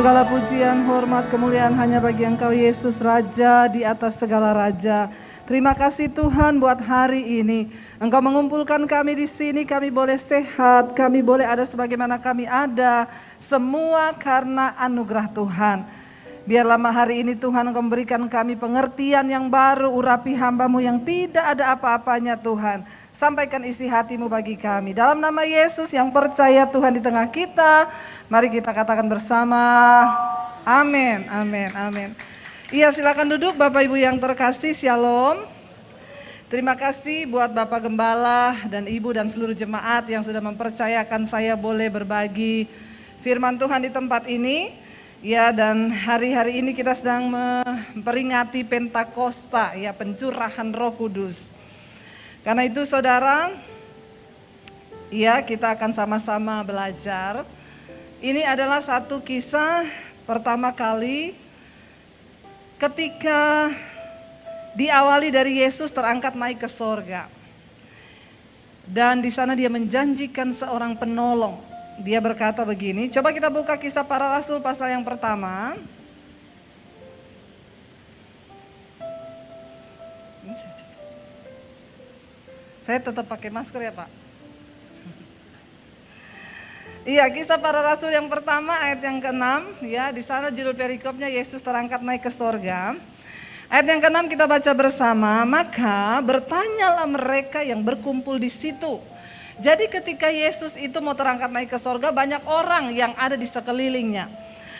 Segala pujian, hormat, kemuliaan hanya bagi Engkau Yesus, Raja di atas segala raja. Terima kasih Tuhan buat hari ini. Engkau mengumpulkan kami di sini, kami boleh sehat, kami boleh ada sebagaimana kami ada. Semua karena anugerah Tuhan. Biarlah hari ini Tuhan Engkau memberikan kami pengertian yang baru, urapi hamba-Mu yang tidak ada apa-apanya Tuhan. Sampaikan isi hati-Mu bagi kami. Dalam nama Yesus yang percaya Tuhan di tengah kita, mari kita katakan bersama, amin, amin, amin. Iya, silakan duduk Bapak Ibu yang terkasih, shalom. Terima kasih buat Bapak Gembala dan Ibu dan seluruh jemaat yang sudah mempercayakan saya boleh berbagi firman Tuhan di tempat ini. Ya, dan hari-hari ini kita sedang memperingati Pentakosta, ya, pencurahan Roh Kudus. Karena itu saudara, ya, kita akan sama-sama belajar. Ini adalah satu kisah pertama kali ketika diawali dari Yesus terangkat naik ke sorga. Dan di sana dia menjanjikan seorang penolong. Dia berkata begini, coba kita buka Kisah Para Rasul pasal yang pertama. Saya tetap pakai masker ya Pak. Iya, Kisah Para Rasul yang pertama ayat yang ke-6, ya, di sana judul perikopnya Yesus terangkat naik ke sorga. Ayat yang ke-6 kita baca bersama, maka bertanyalah mereka yang berkumpul di situ. Jadi ketika Yesus itu mau terangkat naik ke sorga, banyak orang yang ada di sekelilingnya.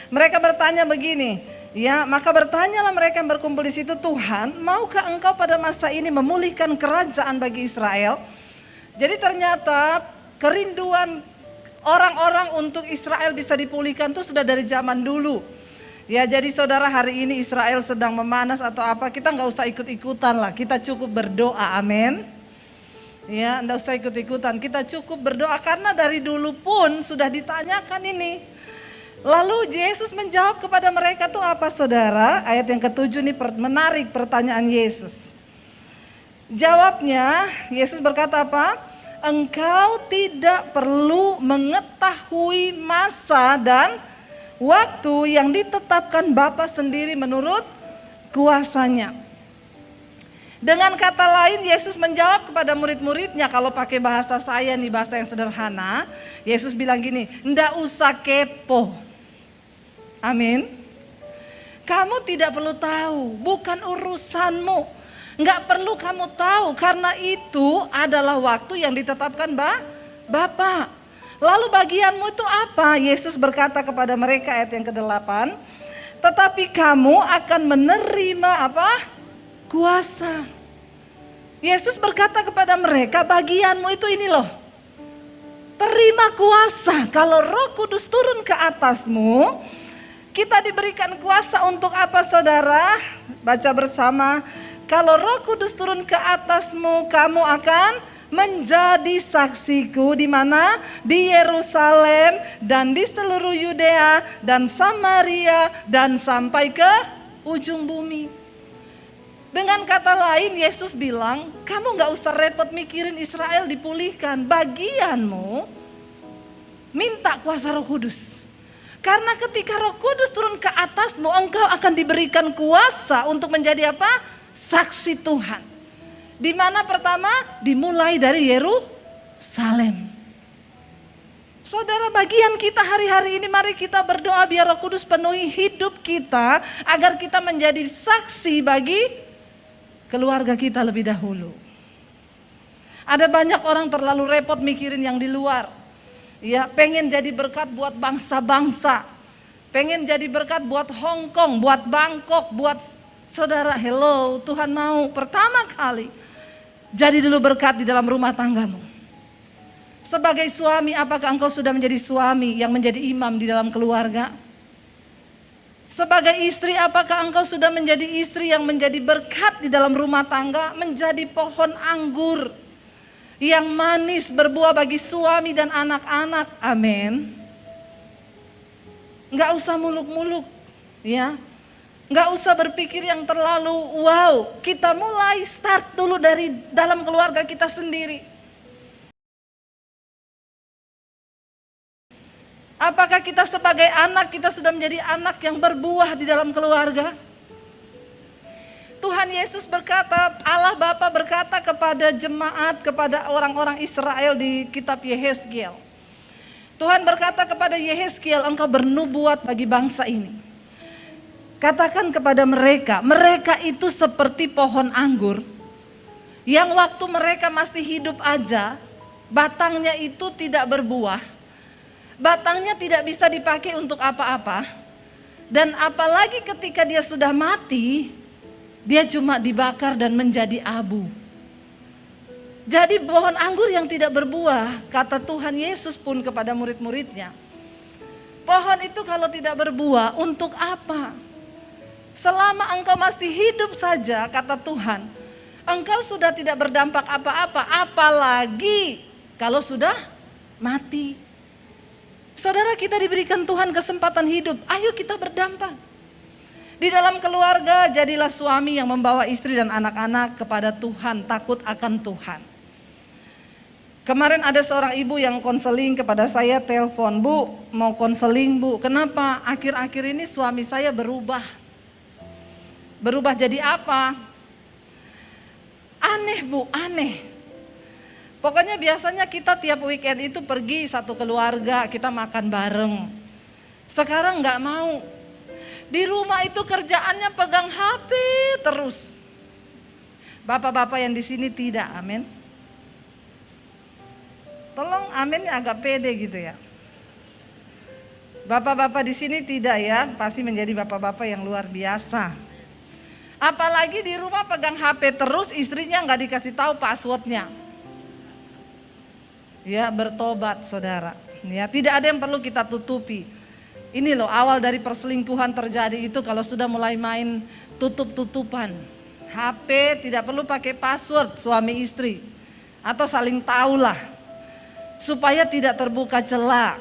Mereka bertanya begini, ya, maka bertanyalah mereka yang berkumpul di situ, Tuhan, maukah Engkau pada masa ini memulihkan kerajaan bagi Israel? Jadi ternyata kerinduan orang-orang untuk Israel bisa dipulihkan itu sudah dari zaman dulu. Ya, jadi saudara, hari ini Israel sedang memanas atau apa, kita nggak usah ikut-ikutan lah, kita cukup berdoa, amin. Ya, nggak usah ikut-ikutan, kita cukup berdoa karena dari dulu pun sudah ditanyakan ini. Lalu Yesus menjawab kepada mereka tuh apa saudara? Ayat yang ke-7 ini menarik pertanyaan Yesus. Jawabnya, Yesus berkata apa? Engkau tidak perlu mengetahui masa dan waktu yang ditetapkan Bapa sendiri menurut kuasanya. Dengan kata lain, Yesus menjawab kepada murid-muridnya, kalau pakai bahasa saya nih, bahasa yang sederhana, Yesus bilang gini, ndak usah kepo. Amin. Kamu tidak perlu tahu, bukan urusanmu. Nggak perlu kamu tahu, karena itu adalah waktu yang ditetapkan Bapa. Lalu bagianmu itu apa? Yesus berkata kepada mereka ayat yang ke-8, tetapi kamu akan menerima apa? Kuasa. Yesus berkata kepada mereka, bagianmu itu ini loh. Terima kuasa. Kalau Roh Kudus turun ke atasmu, kita diberikan kuasa untuk apa saudara? Baca bersama. Kalau Roh Kudus turun ke atasmu, kamu akan menjadi saksiku di mana? Di Yerusalem dan di seluruh Yudea dan Samaria dan sampai ke ujung bumi. Dengan kata lain Yesus bilang, kamu gak usah repot mikirin Israel dipulihkan. Bagianmu minta kuasa Roh Kudus. Karena ketika Roh Kudus turun ke atasmu, engkau akan diberikan kuasa untuk menjadi apa? Saksi Tuhan. Di mana pertama? Dimulai dari Yerusalem. Saudara, bagian kita hari-hari ini, mari kita berdoa biar Roh Kudus penuhi hidup kita, agar kita menjadi saksi bagi keluarga kita lebih dahulu. Ada banyak orang terlalu repot mikirin yang di luar. Ya, pengen jadi berkat buat bangsa-bangsa. Pengen jadi berkat buat Hong Kong, buat Bangkok, buat saudara. Hello, Tuhan mau pertama kali jadi dulu berkat di dalam rumah tanggamu. Sebagai suami, apakah engkau sudah menjadi suami yang menjadi imam di dalam keluarga? Sebagai istri, apakah engkau sudah menjadi istri yang menjadi berkat di dalam rumah tangga, menjadi pohon anggur yang manis berbuah bagi suami dan anak-anak? Amin. Nggak usah muluk-muluk, ya. Nggak usah berpikir yang terlalu wow. Kita mulai start dulu dari dalam keluarga kita sendiri. Apakah kita sebagai anak, kita sudah menjadi anak yang berbuah di dalam keluarga? Tuhan Yesus berkata, Allah Bapa berkata kepada jemaat, kepada orang-orang Israel di kitab Yehezkiel. Tuhan berkata kepada Yehezkiel, engkau bernubuat bagi bangsa ini. Katakan kepada mereka, mereka itu seperti pohon anggur yang waktu mereka masih hidup aja, batangnya itu tidak berbuah. Batangnya tidak bisa dipakai untuk apa-apa. Dan apalagi ketika dia sudah mati, dia cuma dibakar dan menjadi abu. Jadi pohon anggur yang tidak berbuah, kata Tuhan Yesus pun kepada murid-muridnya. Pohon itu kalau tidak berbuah, untuk apa? Selama engkau masih hidup saja, kata Tuhan, engkau sudah tidak berdampak apa-apa, apalagi kalau sudah mati. Saudara, kita diberikan Tuhan kesempatan hidup, ayo kita berdampak. Di dalam keluarga, jadilah suami yang membawa istri dan anak-anak kepada Tuhan, takut akan Tuhan. Kemarin ada seorang ibu yang konseling kepada saya, telepon, Bu, mau konseling Bu, kenapa akhir-akhir ini suami saya berubah? Berubah jadi apa? Aneh Bu, aneh. Pokoknya biasanya kita tiap weekend itu pergi satu keluarga, kita makan bareng. Sekarang gak mau. Di rumah itu kerjaannya pegang HP terus. Bapak-bapak yang di sini tidak, amin. Tolong aminnya agak pede gitu ya. Bapak-bapak di sini tidak ya, pasti menjadi bapak-bapak yang luar biasa. Apalagi di rumah pegang HP terus, istrinya nggak dikasih tahu passwordnya. Ya, bertobat saudara. Ya, tidak ada yang perlu kita tutupi. Ini loh awal dari perselingkuhan terjadi itu kalau sudah mulai main tutup-tutupan. HP tidak perlu pakai password suami istri atau saling tahulah supaya tidak terbuka celah.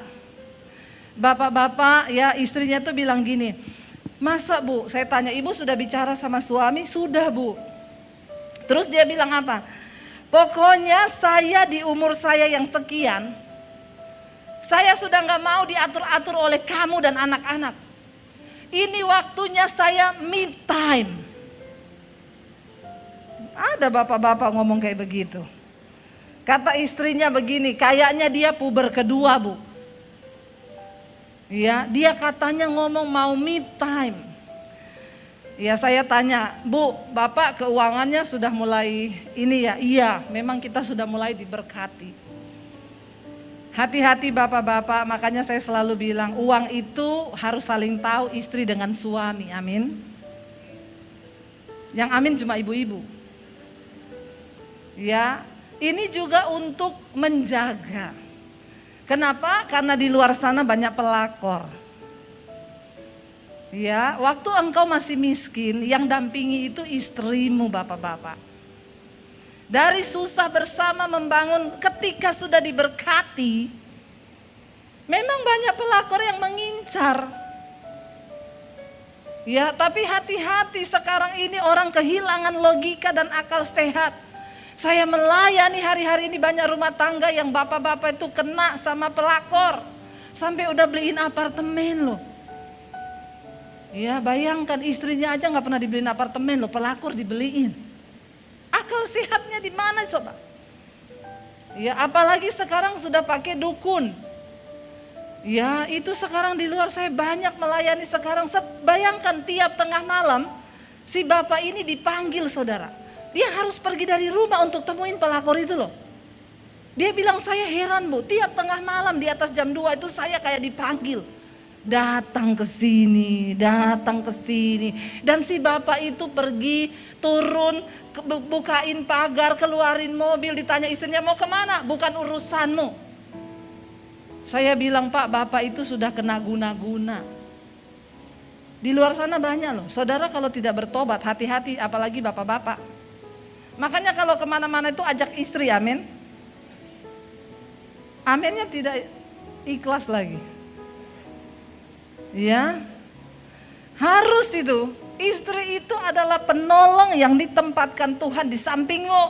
Bapak-bapak ya istrinya tuh bilang gini, masa Bu, saya tanya ibu sudah bicara sama suami? Sudah Bu. Terus dia bilang apa? Pokoknya saya di umur saya yang sekian, saya sudah gak mau diatur-atur oleh kamu dan anak-anak. Ini waktunya saya me time. Ada bapak-bapak ngomong kayak begitu. Kata istrinya begini, kayaknya dia puber kedua Bu. Ya, dia katanya ngomong mau me time. Ya saya tanya, Bu, Bapak keuangannya sudah mulai ini ya? Iya, memang kita sudah mulai diberkati. Hati-hati bapak-bapak, makanya saya selalu bilang uang itu harus saling tahu istri dengan suami, amin. Yang amin cuma ibu-ibu. Ya, ini juga untuk menjaga. Kenapa? Karena di luar sana banyak pelakor. Ya, waktu engkau masih miskin, yang dampingi itu istrimu bapak-bapak. Dari susah bersama membangun, ketika sudah diberkati, memang banyak pelakor yang mengincar. Ya, tapi hati-hati sekarang ini orang kehilangan logika dan akal sehat. Saya melayani hari-hari ini banyak rumah tangga yang bapak-bapak itu kena sama pelakor. Sampai udah beliin apartemen loh. Ya bayangkan istrinya aja gak pernah dibeliin apartemen loh, pelakor dibeliin. Akal sehatnya di mana coba? Ya apalagi sekarang sudah pakai dukun. Ya itu sekarang di luar saya banyak melayani sekarang. Bayangkan tiap tengah malam si bapak ini dipanggil saudara. Dia harus pergi dari rumah untuk temuin pelakor itu loh. Dia bilang saya heran Bu, tiap tengah malam di atas jam 2 itu saya kayak dipanggil. Datang ke sini, datang ke sini. Dan si bapak itu pergi, turun, bukain pagar, keluarin mobil, ditanya istrinya mau kemana? Bukan urusanmu. Saya bilang Pak, bapak itu sudah kena guna-guna. Di luar sana banyak loh. Saudara kalau tidak bertobat, hati-hati apalagi bapak-bapak. Makanya kalau kemana-mana itu ajak istri, amin. Aminnya tidak ikhlas lagi. Ya, harus itu. Istri itu adalah penolong yang ditempatkan Tuhan di sampingmu.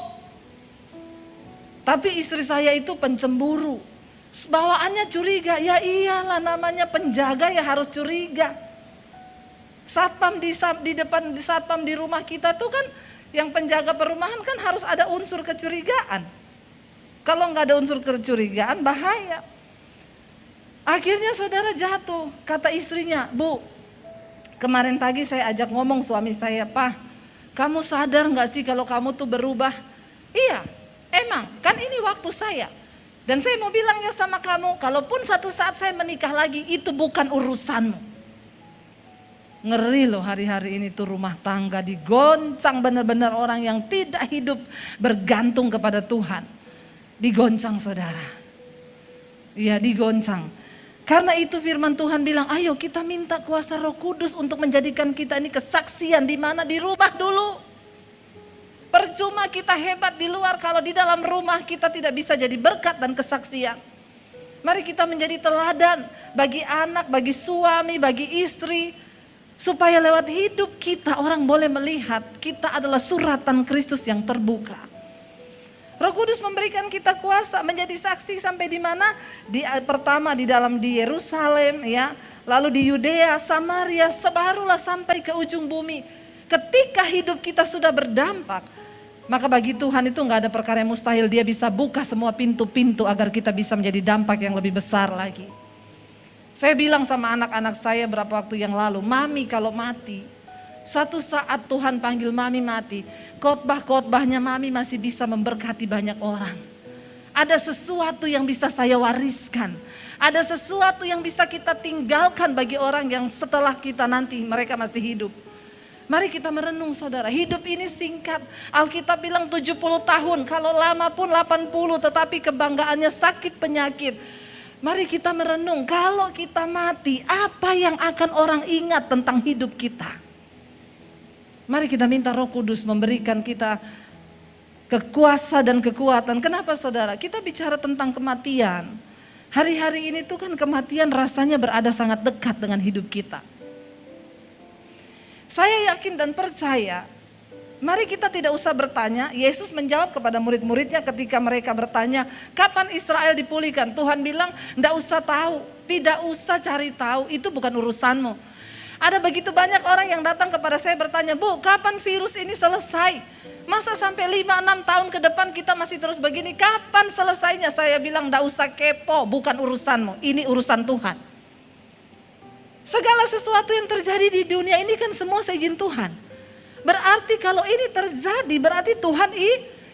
Tapi istri saya itu pencemburu. Bawaannya curiga, ya iyalah namanya penjaga ya harus curiga. Satpam di depan satpam di rumah kita tuh kan, yang penjaga perumahan kan harus ada unsur kecurigaan. Kalau nggak ada unsur kecurigaan bahaya. Akhirnya saudara jatuh, kata istrinya, Bu, kemarin pagi saya ajak ngomong suami saya, Pak, kamu sadar nggak sih kalau kamu tuh berubah? Iya, emang kan ini waktu saya. Dan saya mau bilangnya sama kamu, kalaupun satu saat saya menikah lagi, itu bukan urusanmu. Ngeri loh hari-hari ini tuh rumah tangga digoncang, benar-benar orang yang tidak hidup bergantung kepada Tuhan. Digoncang saudara. Iya digoncang. Karena itu firman Tuhan bilang, ayo kita minta kuasa Roh Kudus untuk menjadikan kita ini kesaksian di mana di rumah dulu. Percuma kita hebat di luar kalau di dalam rumah kita tidak bisa jadi berkat dan kesaksian. Mari kita menjadi teladan bagi anak, bagi suami, bagi istri. Supaya lewat hidup kita orang boleh melihat kita adalah suratan Kristus yang terbuka. Roh Kudus memberikan kita kuasa menjadi saksi sampai di mana? Pertama di Yerusalem ya, lalu di Yudea, Samaria, sebarulah sampai ke ujung bumi. Ketika hidup kita sudah berdampak, maka bagi Tuhan itu nggak ada perkara yang mustahil. Dia bisa buka semua pintu-pintu agar kita bisa menjadi dampak yang lebih besar lagi. Saya bilang sama anak-anak saya beberapa waktu yang lalu, Mami kalau mati, satu saat Tuhan panggil Mami mati, khotbah-khotbahnya Mami masih bisa memberkati banyak orang. Ada sesuatu yang bisa saya wariskan, ada sesuatu yang bisa kita tinggalkan bagi orang yang setelah kita nanti mereka masih hidup. Mari kita merenung saudara, hidup ini singkat. Alkitab bilang 70 tahun, kalau lama pun 80, tetapi kebanggaannya sakit penyakit. Mari kita merenung, kalau kita mati, apa yang akan orang ingat tentang hidup kita? Mari kita minta Roh Kudus memberikan kita kekuasaan dan kekuatan. Kenapa saudara? Kita bicara tentang kematian. Hari-hari ini tuh kan kematian rasanya berada sangat dekat dengan hidup kita. Saya yakin dan percaya, mari kita tidak usah bertanya. Yesus menjawab kepada murid-muridnya ketika mereka bertanya, kapan Israel dipulihkan? Tuhan bilang, tidak usah tahu, tidak usah cari tahu, itu bukan urusanmu. Ada begitu banyak orang yang datang kepada saya bertanya, Bu, kapan virus ini selesai? Masa sampai 5-6 tahun ke depan kita masih terus begini, kapan selesainya? Saya bilang, tidak usah kepo, bukan urusanmu, ini urusan Tuhan. Segala sesuatu yang terjadi di dunia ini kan semua seizin Tuhan. Berarti kalau ini terjadi berarti Tuhan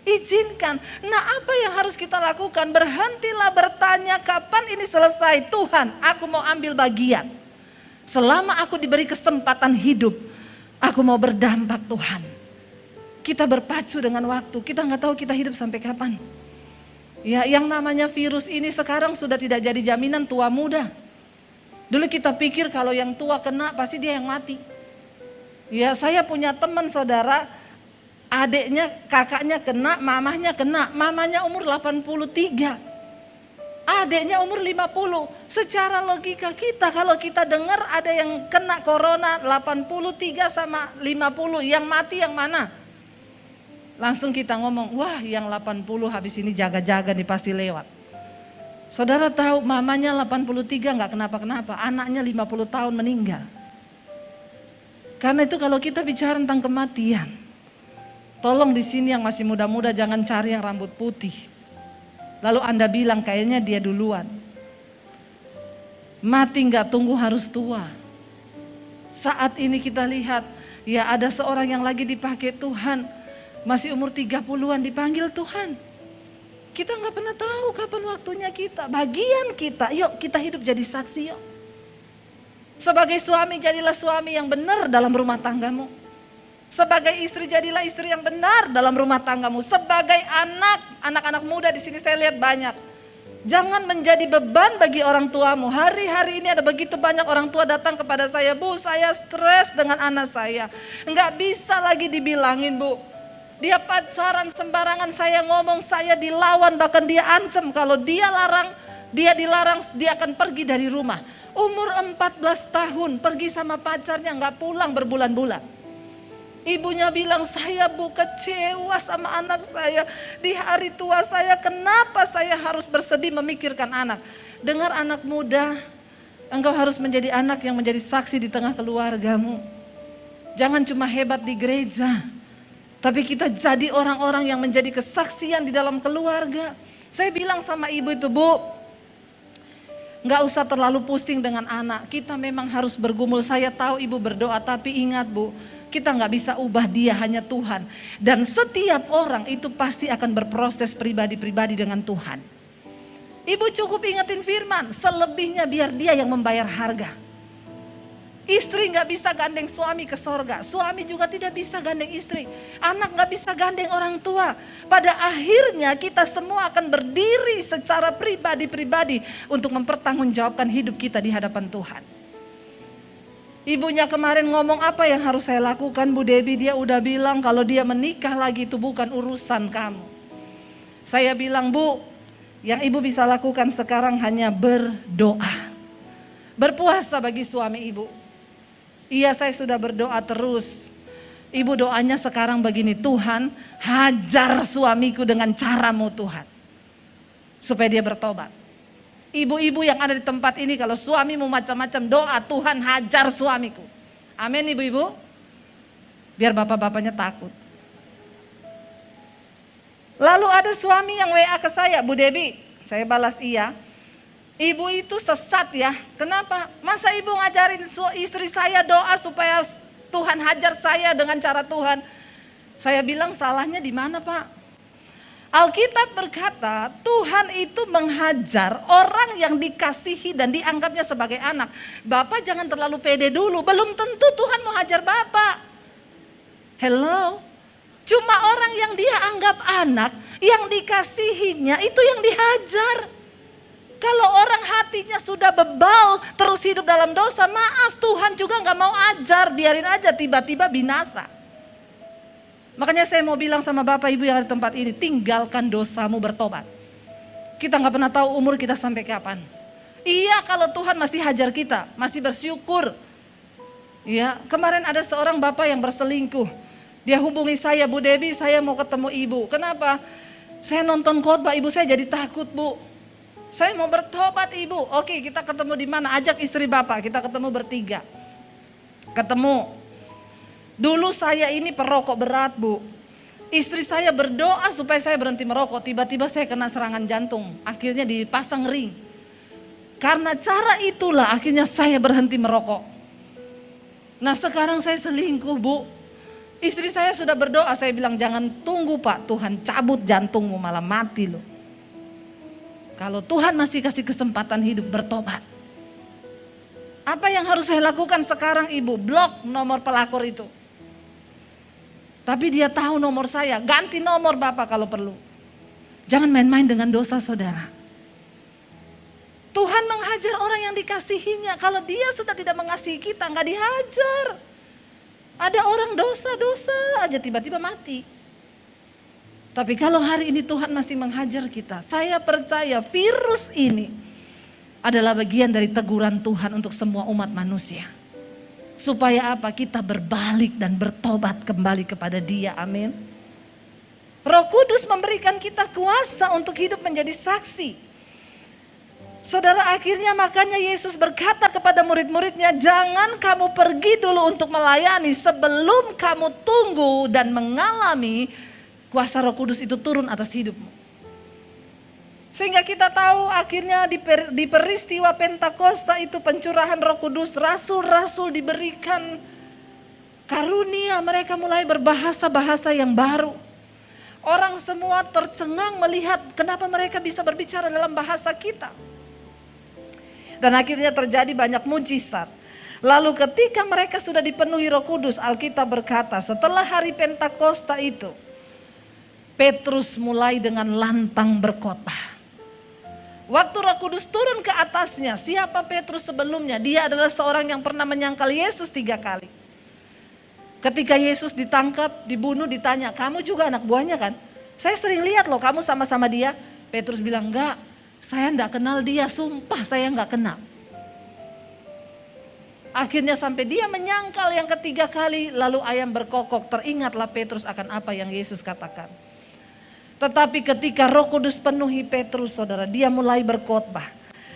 izinkan. Nah apa yang harus kita lakukan? Berhentilah bertanya kapan ini selesai. Tuhan, aku mau ambil bagian. Selama aku diberi kesempatan hidup, aku mau berdampak Tuhan. Kita berpacu dengan waktu, kita nggak tahu kita hidup sampai kapan. Ya, yang namanya virus ini sekarang sudah tidak jadi jaminan tua muda. Dulu kita pikir kalau yang tua kena pasti dia yang mati. Ya saya punya teman saudara, adiknya, kakaknya kena, mamahnya kena. Mamanya umur 83, adiknya umur 50. Secara logika kita, kalau kita dengar ada yang kena corona 83 sama 50, yang mati yang mana? Langsung kita ngomong, wah yang 80 habis ini jaga-jaga nih pasti lewat. Saudara tahu mamanya 83 gak kenapa-kenapa, anaknya 50 tahun meninggal. Karena itu kalau kita bicara tentang kematian, tolong di sini yang masih muda-muda jangan cari yang rambut putih. Lalu Anda bilang kayaknya dia duluan. Mati gak tunggu harus tua. Saat ini kita lihat, ya ada seorang yang lagi dipakai Tuhan, masih umur 30-an dipanggil Tuhan. Kita nggak pernah tahu kapan waktunya kita. Bagian kita, yuk kita hidup jadi saksi yuk. Sebagai suami jadilah suami yang benar dalam rumah tanggamu. Sebagai istri jadilah istri yang benar dalam rumah tanggamu. Sebagai anak-anak muda di sini saya lihat banyak. Jangan menjadi beban bagi orang tuamu. Hari-hari ini ada begitu banyak orang tua datang kepada saya, Bu, saya stres dengan anak saya. Nggak bisa lagi dibilangin, Bu. Dia pacaran sembarangan, saya ngomong, saya dilawan, bahkan dia ancam kalau dia dilarang, dia akan pergi dari rumah. Umur 14 tahun pergi sama pacarnya, nggak pulang berbulan-bulan. Ibunya bilang, saya Bu kecewa sama anak saya. Di hari tua saya, kenapa saya harus bersedih memikirkan anak? Dengar anak muda, engkau harus menjadi anak yang menjadi saksi di tengah keluargamu. Jangan cuma hebat di gereja, tapi kita jadi orang-orang yang menjadi kesaksian di dalam keluarga. Saya bilang sama ibu itu, Bu, gak usah terlalu pusing dengan anak. Kita memang harus bergumul. Saya tahu ibu berdoa, tapi ingat Bu, kita gak bisa ubah dia, hanya Tuhan. Dan setiap orang itu pasti akan berproses pribadi-pribadi dengan Tuhan. Ibu cukup ingetin firman, selebihnya biar dia yang membayar harga. Istri gak bisa gandeng suami ke sorga, suami juga tidak bisa gandeng istri. Anak gak bisa gandeng orang tua. Pada akhirnya kita semua akan berdiri secara pribadi-pribadi untuk mempertanggungjawabkan hidup kita di hadapan Tuhan. Ibunya kemarin ngomong, apa yang harus saya lakukan Bu Debbie? Dia udah bilang kalau dia menikah lagi itu bukan urusan kamu. Saya bilang, Bu, yang ibu bisa lakukan sekarang hanya berdoa. Berpuasa bagi suami ibu. Iya, saya sudah berdoa terus. Ibu doanya sekarang begini, Tuhan hajar suamiku dengan caramu Tuhan. Supaya dia bertobat. Ibu-ibu yang ada di tempat ini, kalau suamimu macam-macam doa, Tuhan hajar suamiku. Amin ibu-ibu. Biar bapak-bapaknya takut. Lalu ada suami yang WA ke saya, Bu Debbie, saya balas iya. Ibu itu sesat ya, kenapa? Masa ibu ngajarin istri saya doa supaya Tuhan hajar saya dengan cara Tuhan? Saya bilang salahnya di mana Pak? Alkitab berkata Tuhan itu menghajar orang yang dikasihi dan dianggapnya sebagai anak. Bapak jangan terlalu pede dulu, belum tentu Tuhan mau hajar Bapak. Hello? Cuma orang yang dia anggap anak, yang dikasihinya itu yang dihajar. Kalau orang hatinya sudah bebal, terus hidup dalam dosa, maaf Tuhan juga gak mau ajar, biarin aja tiba-tiba binasa. Makanya saya mau bilang sama Bapak Ibu yang ada di tempat ini, tinggalkan dosamu, bertobat. Kita gak pernah tahu umur kita sampai kapan. Iya, kalau Tuhan masih hajar kita, masih bersyukur. Ya, kemarin ada seorang bapak yang berselingkuh. Dia hubungi saya, Bu Debbie, saya mau ketemu ibu. Kenapa? Saya nonton khotbah, ibu saya jadi takut Bu. Saya mau bertobat ibu. Oke, kita ketemu di mana? Ajak istri bapak, kita ketemu bertiga. Ketemu. Dulu saya ini perokok berat Bu. Istri saya berdoa supaya saya berhenti merokok. Tiba-tiba saya kena serangan jantung. Akhirnya dipasang ring. Karena cara itulah akhirnya saya berhenti merokok. Nah sekarang saya selingkuh Bu. Istri saya sudah berdoa. Saya bilang jangan tunggu Pak. Tuhan cabut jantungmu, malah mati loh. Kalau Tuhan masih kasih kesempatan hidup, bertobat. Apa yang harus saya lakukan sekarang ibu? Blok nomor pelakor itu. Tapi dia tahu nomor saya, ganti nomor Bapak kalau perlu. Jangan main-main dengan dosa saudara. Tuhan menghajar orang yang dikasihinya. Kalau dia sudah tidak mengasihi kita, nggak dihajar. Ada orang dosa-dosa aja tiba-tiba mati. Tapi kalau hari ini Tuhan masih menghajar kita, saya percaya virus ini adalah bagian dari teguran Tuhan untuk semua umat manusia. Supaya apa? Kita berbalik dan bertobat kembali kepada Dia. Amin. Roh Kudus memberikan kita kuasa untuk hidup menjadi saksi. Saudara, akhirnya makanya Yesus berkata kepada murid-muridnya, jangan kamu pergi dulu untuk melayani sebelum kamu tunggu dan mengalami kuasa Roh Kudus itu turun atas hidupmu. Sehingga kita tahu akhirnya di peristiwa Pentakosta itu pencurahan Roh Kudus, rasul-rasul diberikan karunia, mereka mulai berbahasa-bahasa yang baru. Orang semua tercengang melihat kenapa mereka bisa berbicara dalam bahasa kita. Dan akhirnya terjadi banyak mujizat. Lalu ketika mereka sudah dipenuhi Roh Kudus, Alkitab berkata setelah hari Pentakosta itu, Petrus mulai dengan lantang berkhotbah. Waktu Roh Kudus turun ke atasnya, siapa Petrus sebelumnya? Dia adalah seorang yang pernah menyangkal Yesus 3 kali. Ketika Yesus ditangkap, dibunuh, ditanya, kamu juga anak buahnya kan? Saya sering lihat loh kamu sama-sama dia. Petrus bilang, enggak, saya enggak kenal dia, sumpah saya enggak kenal. Akhirnya sampai dia menyangkal yang ketiga kali, lalu ayam berkokok. Teringatlah Petrus akan apa yang Yesus katakan. Tetapi ketika Roh Kudus penuhi Petrus, saudara, dia mulai berkhotbah.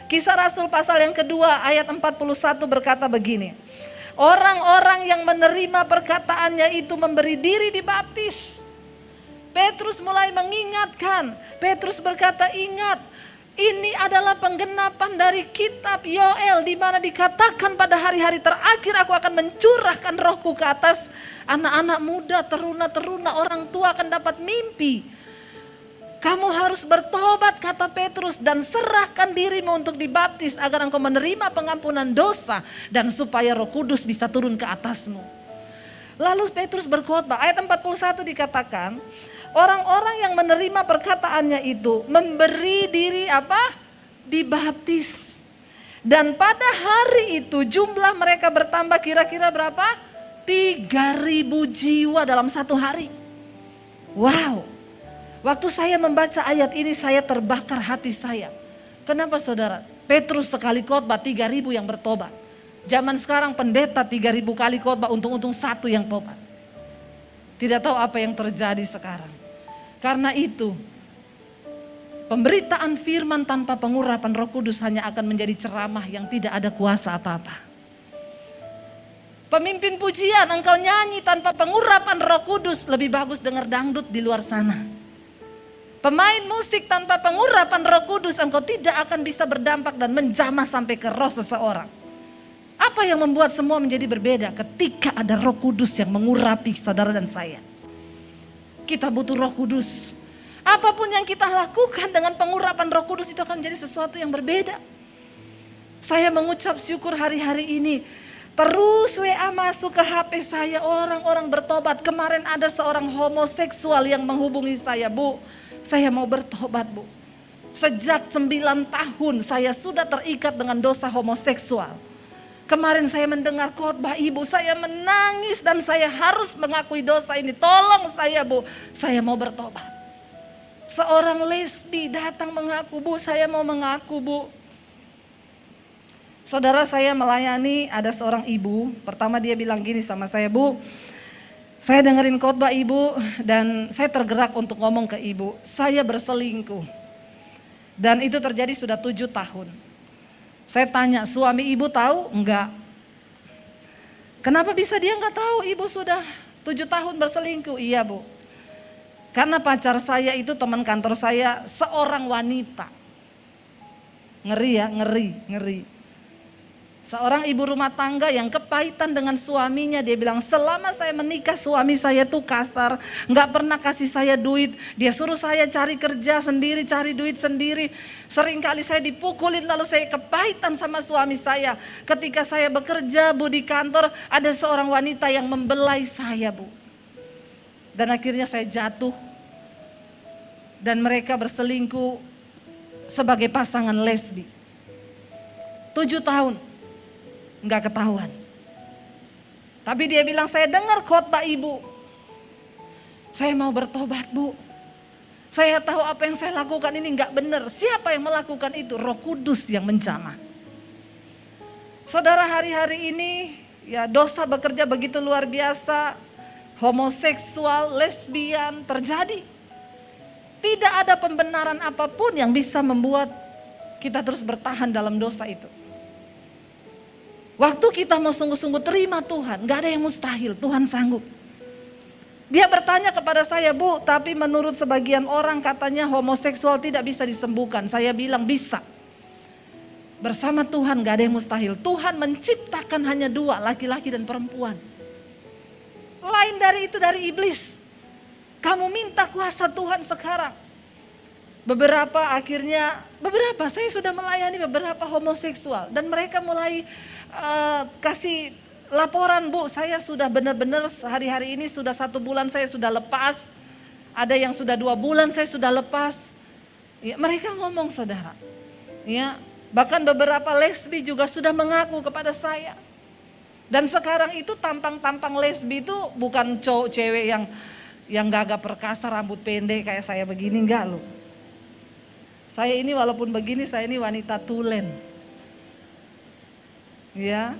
Kisah Rasul pasal yang kedua ayat 41 berkata begini. Orang-orang yang menerima perkataannya itu memberi diri dibaptis. Petrus mulai mengingatkan. Petrus berkata, ingat, ini adalah penggenapan dari kitab Yoel, di mana dikatakan pada hari-hari terakhir aku akan mencurahkan rohku ke atas anak-anak muda, teruna-teruna, orang tua akan dapat mimpi. Kamu harus bertobat, kata Petrus, dan serahkan dirimu untuk dibaptis agar engkau menerima pengampunan dosa dan supaya Roh Kudus bisa turun ke atasmu. Lalu Petrus berkhotbah, ayat 41 dikatakan, orang-orang yang menerima perkataannya itu memberi diri apa? Dibaptis. Dan pada hari itu jumlah mereka bertambah kira-kira berapa? 3.000 jiwa dalam satu hari. Wow. Waktu saya membaca ayat ini saya terbakar hati saya. Kenapa saudara? Petrus sekali khotbah 3.000 yang bertobat. Zaman sekarang pendeta 3.000 kali khotbah, untung-untung satu yang tobat. Tidak tahu apa yang terjadi sekarang. Karena itu pemberitaan firman tanpa pengurapan Roh Kudus hanya akan menjadi ceramah yang tidak ada kuasa apa-apa. Pemimpin pujian engkau nyanyi tanpa pengurapan Roh Kudus, lebih bagus dengar dangdut di luar sana. Pemain musik tanpa pengurapan Roh Kudus, engkau tidak akan bisa berdampak dan menjamah sampai ke roh seseorang. Apa yang membuat semua menjadi berbeda? Ketika ada Roh Kudus yang mengurapi saudara dan saya. Kita butuh Roh Kudus. Apapun yang kita lakukan dengan pengurapan Roh Kudus itu akan menjadi sesuatu yang berbeda. Saya mengucap syukur hari-hari ini. Terus WA masuk ke HP saya, orang-orang bertobat. Kemarin ada seorang homoseksual yang menghubungi saya, Bu. Saya mau bertobat, Bu. Sejak 9 tahun saya sudah terikat dengan dosa homoseksual. Kemarin saya mendengar khotbah Ibu, saya menangis dan saya harus mengakui dosa ini. Tolong saya, Bu, saya mau bertobat. Seorang lesbi datang mengaku, Bu, saya mau mengaku, Bu. Saudara, saya melayani, ada seorang ibu. Pertama dia bilang gini sama saya, Bu, saya dengerin khotbah Ibu dan saya tergerak untuk ngomong ke Ibu. Saya berselingkuh. Dan itu terjadi sudah 7 tahun. Saya tanya, suami Ibu tahu? Enggak. Kenapa bisa dia enggak tahu? Ibu sudah 7 tahun berselingkuh. Iya, Bu. Karena pacar saya itu teman kantor saya, seorang wanita. Ngeri ya, ngeri. Seorang ibu rumah tangga yang kepahitan dengan suaminya. Dia bilang, selama saya menikah suami saya tuh kasar, gak pernah kasih saya duit. Dia suruh saya cari kerja sendiri, cari duit sendiri. Seringkali saya dipukulin, lalu saya kepahitan sama suami saya. Ketika saya bekerja, Bu, di kantor, ada seorang wanita yang membelai saya, Bu. Dan akhirnya saya jatuh. Dan mereka berselingkuh sebagai pasangan lesbi. 7 tahun. Enggak ketahuan. Tapi dia bilang, saya dengar khotbah Ibu. Saya mau bertobat, Bu. Saya tahu apa yang saya lakukan ini enggak benar. Siapa yang melakukan itu? Roh Kudus yang menjamah. Saudara, hari-hari ini ya dosa bekerja begitu luar biasa. Homoseksual, lesbian terjadi. Tidak ada pembenaran apapun yang bisa membuat kita terus bertahan dalam dosa itu. Waktu kita mau sungguh-sungguh terima Tuhan, gak ada yang mustahil, Tuhan sanggup. Dia bertanya kepada saya, Bu, tapi menurut sebagian orang katanya homoseksual tidak bisa disembuhkan. Saya bilang bisa. Bersama Tuhan gak ada yang mustahil. Tuhan menciptakan hanya 2, laki-laki dan perempuan. Lain dari itu dari iblis. Kamu minta kuasa Tuhan sekarang. Beberapa saya sudah melayani beberapa homoseksual dan mereka mulai kasih laporan, Bu, saya sudah benar-benar hari-hari ini sudah 1 bulan saya sudah lepas, ada yang sudah 2 bulan saya sudah lepas. Ya, mereka ngomong, saudara, ya bahkan beberapa lesbi juga sudah mengaku kepada saya. Dan sekarang itu tampang-tampang lesbi itu bukan cowok cewek yang gagah perkasa rambut pendek kayak saya begini, enggak loh. Saya ini walaupun begini, saya ini wanita tulen. Ya.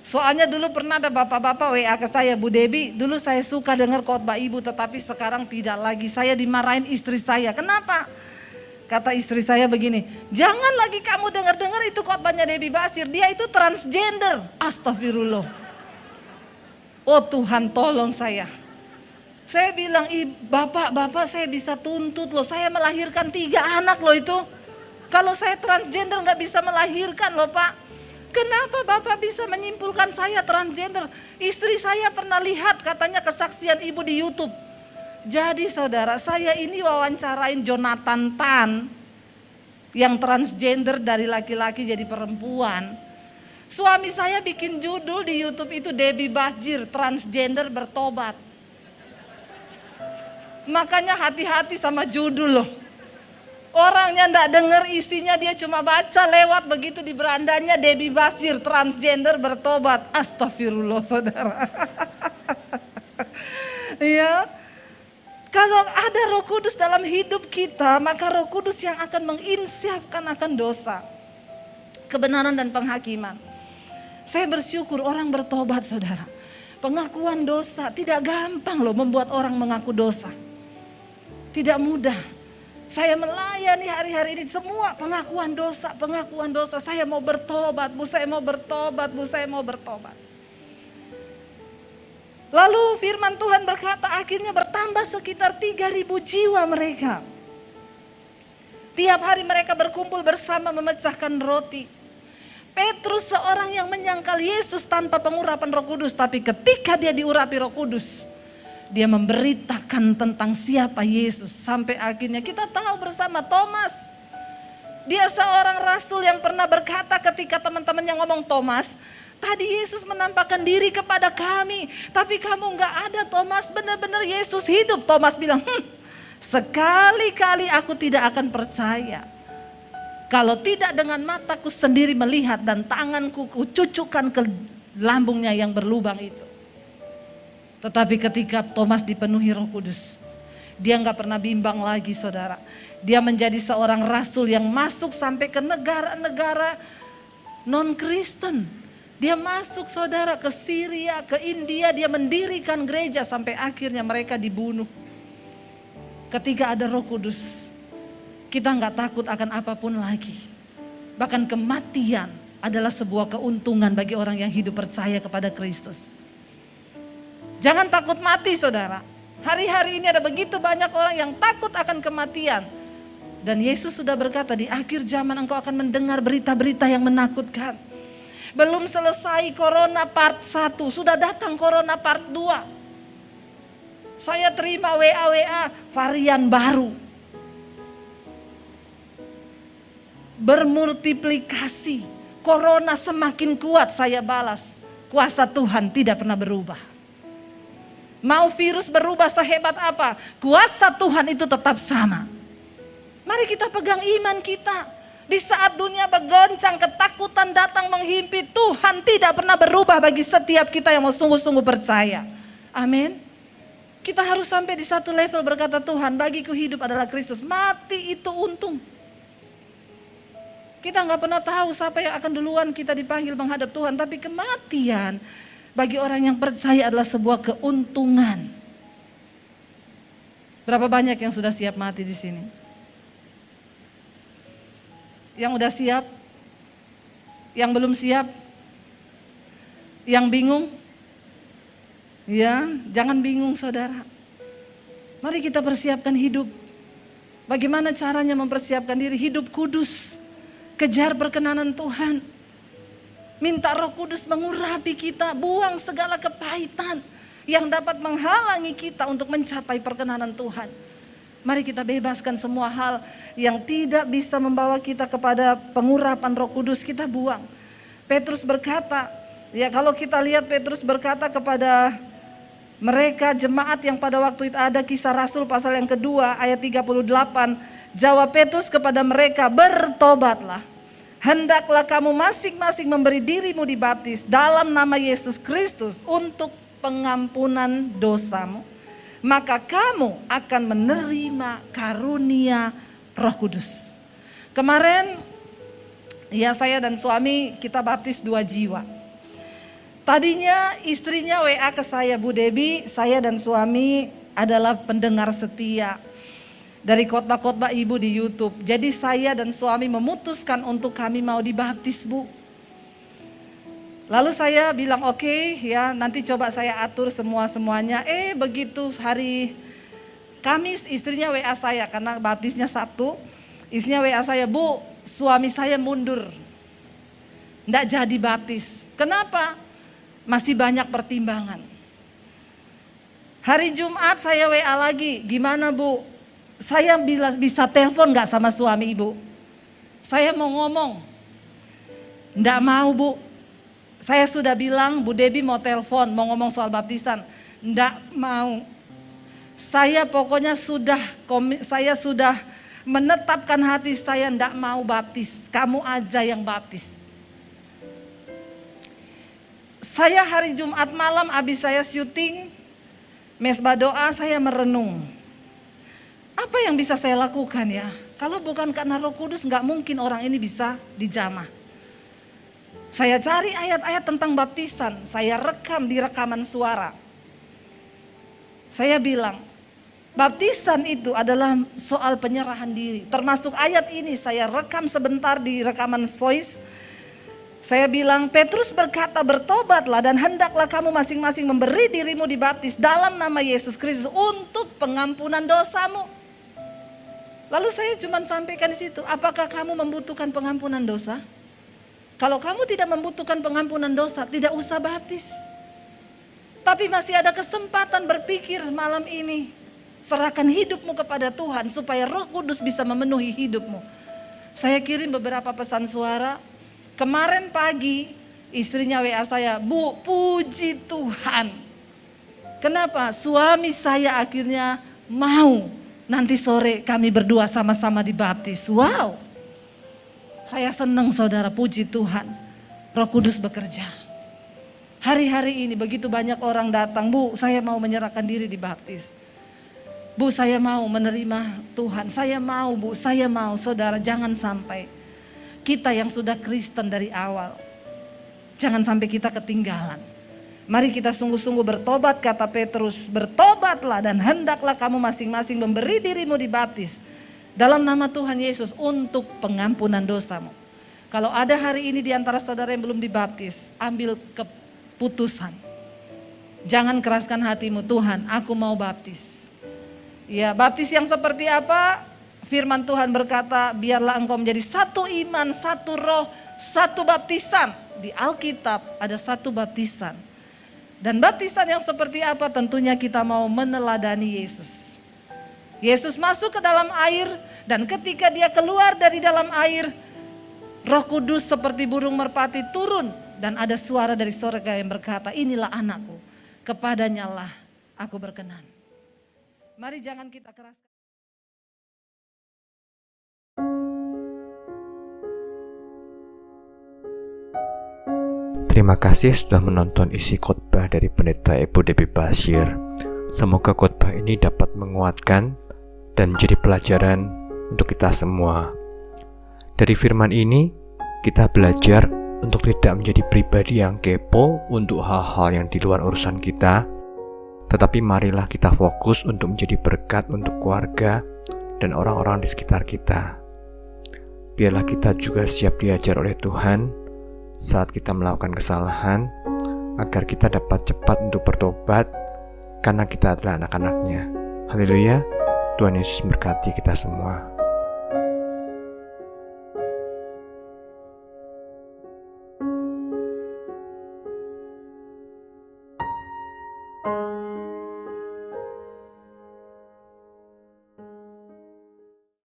Soalnya dulu pernah ada bapak-bapak WA ke saya, Bu Debi, dulu saya suka dengar khotbah ibu tetapi sekarang tidak lagi. Saya dimarahin istri saya. Kenapa? Kata istri saya begini, jangan lagi kamu dengar-dengar itu khotbahnya Debbie Basir, dia itu transgender. Astagfirullah. Oh Tuhan tolong saya. Saya bilang, bapak saya bisa tuntut loh, saya melahirkan 3 anak loh itu. Kalau saya transgender gak bisa melahirkan loh Pak. Kenapa Bapak bisa menyimpulkan saya transgender? Istri saya pernah lihat katanya kesaksian ibu di YouTube. Jadi saudara, saya ini wawancarain Jonathan Tan yang transgender dari laki-laki jadi perempuan. Suami saya bikin judul di YouTube itu Debbie Basir transgender bertobat. Makanya hati-hati sama judul loh. Orangnya ndak denger isinya, dia cuma baca lewat begitu di berandanya Debbie Basir transgender bertobat. Astagfirullah saudara. Ya, kalau ada Roh Kudus dalam hidup kita, maka Roh Kudus yang akan menginsyafkan akan dosa, kebenaran dan penghakiman. Saya bersyukur orang bertobat saudara. Pengakuan dosa tidak gampang loh membuat orang mengaku dosa. Tidak mudah. Saya melayani hari-hari ini semua pengakuan dosa. Saya mau bertobat, Bu, saya mau bertobat, Bu, saya mau bertobat. Lalu firman Tuhan berkata akhirnya bertambah sekitar 3.000 jiwa mereka. Tiap hari mereka berkumpul bersama memecahkan roti. Petrus seorang yang menyangkal Yesus tanpa pengurapan Roh Kudus, tapi ketika dia diurapi Roh Kudus, dia memberitakan tentang siapa Yesus. Sampai akhirnya kita tahu bersama Thomas. Dia seorang rasul yang pernah berkata ketika teman-temannya ngomong, Thomas, tadi Yesus menampakkan diri kepada kami, tapi kamu gak ada Thomas, benar-benar Yesus hidup. Thomas bilang, sekali-kali aku tidak akan percaya kalau tidak dengan mataku sendiri melihat dan tanganku kucucukkan ke lambungnya yang berlubang itu. Tetapi ketika Thomas dipenuhi Roh Kudus, dia gak pernah bimbang lagi saudara. Dia menjadi seorang rasul yang masuk sampai ke negara-negara non-Kristen. Dia masuk saudara ke Syria, ke India, dia mendirikan gereja sampai akhirnya mereka dibunuh. Ketika ada Roh Kudus, kita gak takut akan apapun lagi. Bahkan kematian adalah sebuah keuntungan bagi orang yang hidup percaya kepada Kristus. Jangan takut mati saudara. Hari-hari ini ada begitu banyak orang yang takut akan kematian. Dan Yesus sudah berkata di akhir zaman engkau akan mendengar berita-berita yang menakutkan. Belum selesai Corona part 1, sudah datang Corona part 2. Saya terima WA varian baru. Bermultiplikasi. Corona semakin kuat, saya balas. Kuasa Tuhan tidak pernah berubah. Mau virus berubah sehebat apa, kuasa Tuhan itu tetap sama. Mari kita pegang iman kita. Di saat dunia bergoncang, ketakutan datang menghimpit, Tuhan tidak pernah berubah bagi setiap kita yang mau sungguh-sungguh percaya. Amin. Kita harus sampai di satu level berkata, Tuhan bagiku hidup adalah Kristus, mati itu untung. Kita gak pernah tahu siapa yang akan duluan kita dipanggil menghadap Tuhan, tapi kematian bagi orang yang percaya adalah sebuah keuntungan. Berapa banyak yang sudah siap mati di sini? Yang udah siap? Yang belum siap? Yang bingung? Ya, jangan bingung saudara. Mari kita persiapkan hidup. Bagaimana caranya mempersiapkan diri? Hidup kudus. Kejar perkenanan Tuhan. Minta Roh Kudus mengurapi kita, buang segala kepahitan yang dapat menghalangi kita untuk mencapai perkenanan Tuhan. Mari kita bebaskan semua hal yang tidak bisa membawa kita kepada pengurapan Roh Kudus, kita buang. Petrus berkata, ya kalau kita lihat Petrus berkata kepada mereka jemaat yang pada waktu itu ada, Kisah Rasul pasal yang kedua ayat 38, jawab Petrus kepada mereka, bertobatlah. Hendaklah kamu masing-masing memberi dirimu dibaptis dalam nama Yesus Kristus untuk pengampunan dosamu. Maka kamu akan menerima karunia Roh Kudus. Kemarin ya saya dan suami kita baptis 2 jiwa. Tadinya istrinya WA ke saya, Bu Debbie, saya dan suami adalah pendengar setia dari khotbah-khotbah ibu di YouTube. Jadi saya dan suami memutuskan untuk kami mau dibaptis, Bu. Lalu saya bilang oke, ya nanti coba saya atur semuanya. Begitu hari Kamis istrinya WA saya karena baptisnya Sabtu. Istrinya WA saya, Bu, suami saya mundur. Nggak jadi baptis. Kenapa? Masih banyak pertimbangan. Hari Jumat saya WA lagi, gimana Bu? Saya bisa telepon gak sama suami Ibu? Saya mau ngomong. Nggak mau, Bu. Saya sudah bilang Bu Debbie mau telepon, mau ngomong soal baptisan. Nggak mau. Saya pokoknya saya sudah menetapkan hati saya nggak mau baptis. Kamu aja yang baptis. Saya hari Jumat malam habis saya syuting mesbah doa, saya merenung. Apa yang bisa saya lakukan ya? Kalau bukan karena Roh Kudus nggak mungkin orang ini bisa dijamah. Saya cari ayat-ayat tentang baptisan, saya rekam di rekaman suara. Saya bilang, baptisan itu adalah soal penyerahan diri. Termasuk ayat ini saya rekam sebentar di rekaman voice. Saya bilang, Petrus berkata, bertobatlah dan hendaklah kamu masing-masing memberi dirimu dibaptis dalam nama Yesus Kristus untuk pengampunan dosamu. Lalu saya cuma sampaikan di situ, apakah kamu membutuhkan pengampunan dosa? Kalau kamu tidak membutuhkan pengampunan dosa, tidak usah baptis. Tapi masih ada kesempatan berpikir malam ini. Serahkan hidupmu kepada Tuhan supaya Roh Kudus bisa memenuhi hidupmu. Saya kirim beberapa pesan suara. Kemarin pagi istrinya WA saya, Bu, puji Tuhan. Kenapa? Suami saya akhirnya mau nanti sore kami berdua sama-sama dibaptis. Wow, saya senang saudara, puji Tuhan. Roh Kudus bekerja. Hari-hari ini begitu banyak orang datang, Bu, saya mau menyerahkan diri dibaptis. Bu, saya mau menerima Tuhan, saya mau, Bu, saya mau. Saudara, jangan sampai kita yang sudah Kristen dari awal, jangan sampai kita ketinggalan. Mari kita sungguh-sungguh bertobat, kata Petrus, bertobatlah dan hendaklah kamu masing-masing memberi dirimu dibaptis dalam nama Tuhan Yesus untuk pengampunan dosamu. Kalau ada hari ini di antara saudara yang belum dibaptis, ambil keputusan. Jangan keraskan hatimu, Tuhan, aku mau baptis. Ya, baptis yang seperti apa? Firman Tuhan berkata, biarlah engkau menjadi satu iman, satu roh, satu baptisan. Di Alkitab ada satu baptisan. Dan baptisan yang seperti apa? Tentunya kita mau meneladani Yesus. Yesus masuk ke dalam air dan ketika dia keluar dari dalam air, Roh Kudus seperti burung merpati turun dan ada suara dari surga yang berkata, inilah anakku, kepadanya lah aku berkenan. Mari jangan kita keras. Terima kasih sudah menonton isi khotbah dari Pendeta Ibu Debbie Bashir. Semoga khotbah ini dapat menguatkan dan menjadi pelajaran untuk kita semua. Dari firman ini, kita belajar untuk tidak menjadi pribadi yang kepo untuk hal-hal yang di luar urusan kita. Tetapi marilah kita fokus untuk menjadi berkat untuk keluarga dan orang-orang di sekitar kita. Biarlah kita juga siap diajar oleh Tuhan saat kita melakukan kesalahan, agar kita dapat cepat untuk bertobat karena kita adalah anak-anaknya. Haleluya, Tuhan Yesus memberkati kita semua.